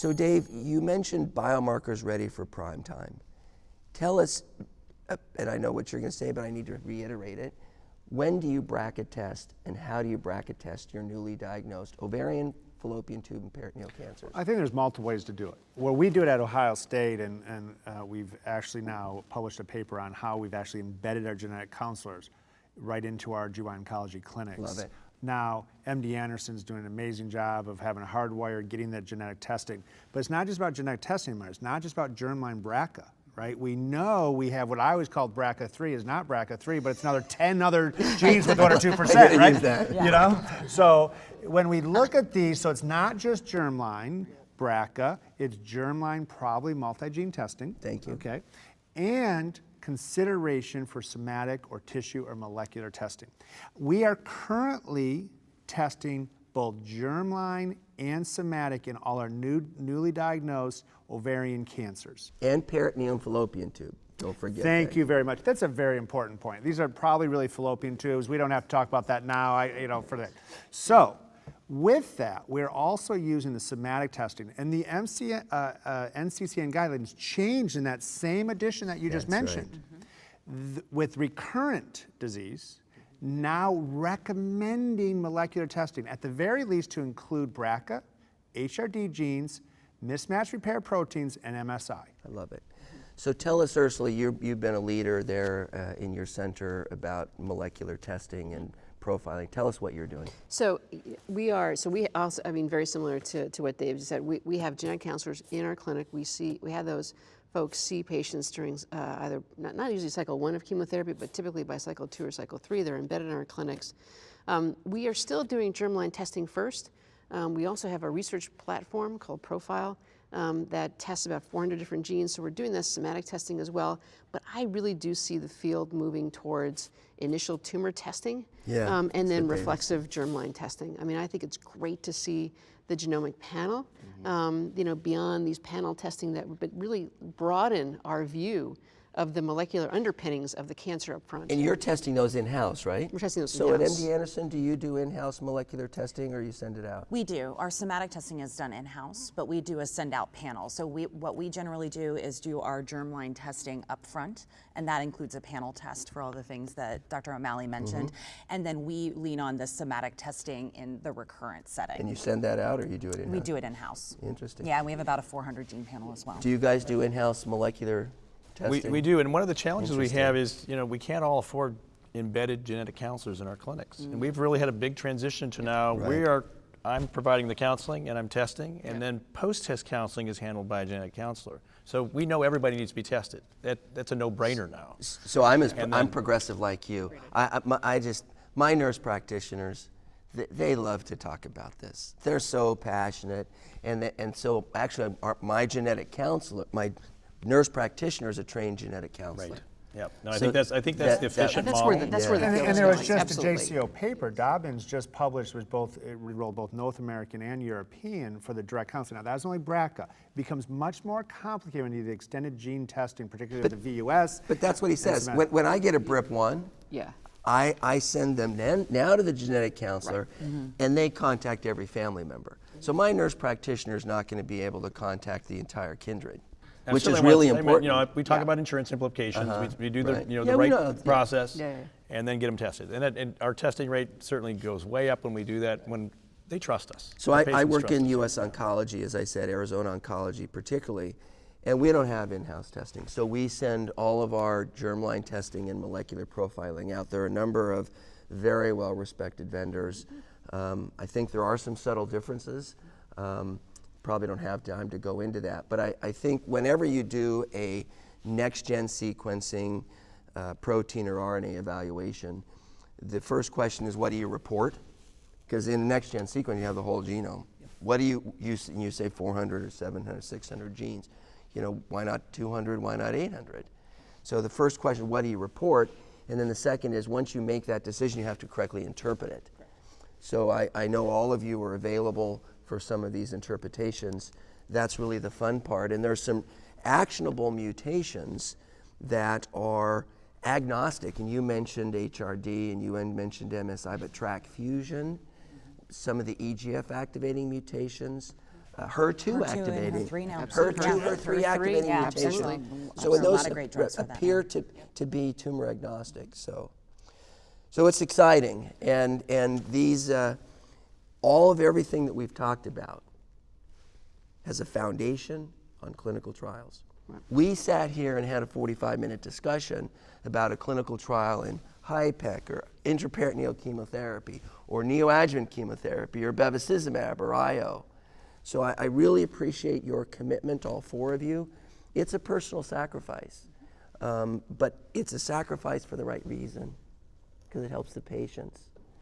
So Dave, you mentioned biomarkers ready for prime time. Tell us, and I know what you're going to say, but I need to reiterate it. When do you bracket test, and how do you bracket test your newly diagnosed ovarian, fallopian tube, and peritoneal cancers? I think there's multiple ways to do it. Well, we do it at Ohio State, and we've actually now published a paper on how we've actually embedded our genetic counselors right into our GYN oncology clinics. Love it. Now, MD Anderson's doing an amazing job of having a hardwire, getting that genetic testing. But it's not just about genetic testing anymore. It's not just about germline BRCA, right? We know we have what I always called BRCA3 is not BRCA3, but it's another 10 other genes with 1 or 2%, right? Use that. You know? So when we look at these, so it's not just germline BRCA, it's germline probably multi-gene testing. Thank you. Okay. And consideration for somatic or tissue or molecular testing. We are currently testing both germline and somatic in all our newly diagnosed ovarian cancers. And peritoneal and fallopian tube. Don't forget. Thank you very much. That's a very important point. These are probably really fallopian tubes. We don't have to talk about that now, for that. So, with that, we're also using the somatic testing, and the NCCN guidelines changed in that same edition that you just mentioned. Right. With recurrent disease, now recommending molecular testing, at the very least to include BRCA, HRD genes, mismatch repair proteins, and MSI. I love it. So tell us, Ursula, you've been a leader there in your center about molecular testing and profiling. Tell us what you're doing. So we also, very similar to what Dave said, we have genetic counselors in our clinic. We have those folks see patients during either, not usually cycle 1 of chemotherapy, but typically by cycle 2 or cycle 3, they're embedded in our clinics. We are still doing germline testing first. We also have a research platform called Profile that tests about 400 different genes, so we're doing this somatic testing as well. But I really do see the field moving towards initial tumor testing and then reflexive germline testing. I mean, I think it's great to see the genomic panel, beyond these panel testing but really broaden our view of the molecular underpinnings of the cancer up front. And you're testing those in-house, right? We're testing those in-house. So in-house. at MD Anderson, do you do in-house molecular testing or you send it out? We do. Our somatic testing is done in-house, but we do a send-out panel. So what we generally do is do our germline testing up front, and that includes a panel test for all the things that Dr. O'Malley mentioned. And then we lean on the somatic testing in the recurrent setting. And you send that out or you do it in-house? We do it in-house. Interesting. Yeah, and we have about a 400 gene panel as well. Do you guys do in-house molecular testing? We do, and one of the challenges we have is, we can't all afford embedded genetic counselors in our clinics. And we've really had a big transition to now I'm providing the counseling and I'm testing, and then post-test counseling is handled by a genetic counselor. So we know everybody needs to be tested. That's a no-brainer now. So I'm progressive like you. My nurse practitioners, they love to talk about this. They're so passionate, and so actually my genetic counselor, my nurse practitioner is a trained genetic counselor. Right. Yep. No, I think that's the efficient model. That's where the field And is there was going. just Absolutely. a JCO paper Dobbins just published, it enrolled both North American and European for the direct counseling. Now that's only BRCA. It becomes much more complicated when you do the extended gene testing, particularly with the VUS. But that's what he says. When I get a BRIP1, I send them now to the genetic counselor, and they contact every family member. So my nurse practitioner is not going to be able to contact the entire kindred. Which is really important. We talk about insurance implications. We do the right process, and then get them tested. And our testing rate certainly goes way up when we do that, when they trust us. So I work in U.S. oncology, as I said, Arizona oncology particularly, and we don't have in-house testing. So we send all of our germline testing and molecular profiling out. There are a number of very well-respected vendors. I think there are some subtle differences. Probably don't have time to go into that, but I think whenever you do a next-gen sequencing protein or RNA evaluation, the first question is, what do you report? Because in next-gen sequencing, you have the whole genome. What do you say 400 or 700, 600 genes? Why not 200, why not 800? So the first question, what do you report? And then the second is, once you make that decision, you have to correctly interpret it. So I know all of you are available for some of these interpretations. That's really the fun part. And there's some actionable mutations that are agnostic. And you mentioned HRD and you mentioned MSI, but track fusion, some of the EGF activating mutations, HER2 HER2 and activating, HER3 now. HER2, Yeah. HER3 activating Yeah, mutation. absolutely. So There's and a those lot of great drugs for that appear now. to be tumor agnostic. So it's exciting, and these all of everything that we've talked about has a foundation on clinical trials. We sat here and had a 45-minute discussion about a clinical trial in HIPEC or intraperitoneal chemotherapy or neoadjuvant chemotherapy or bevacizumab or IO. So I really appreciate your commitment, all four of you. It's a personal sacrifice, but it's a sacrifice for the right reason, because it helps the patients.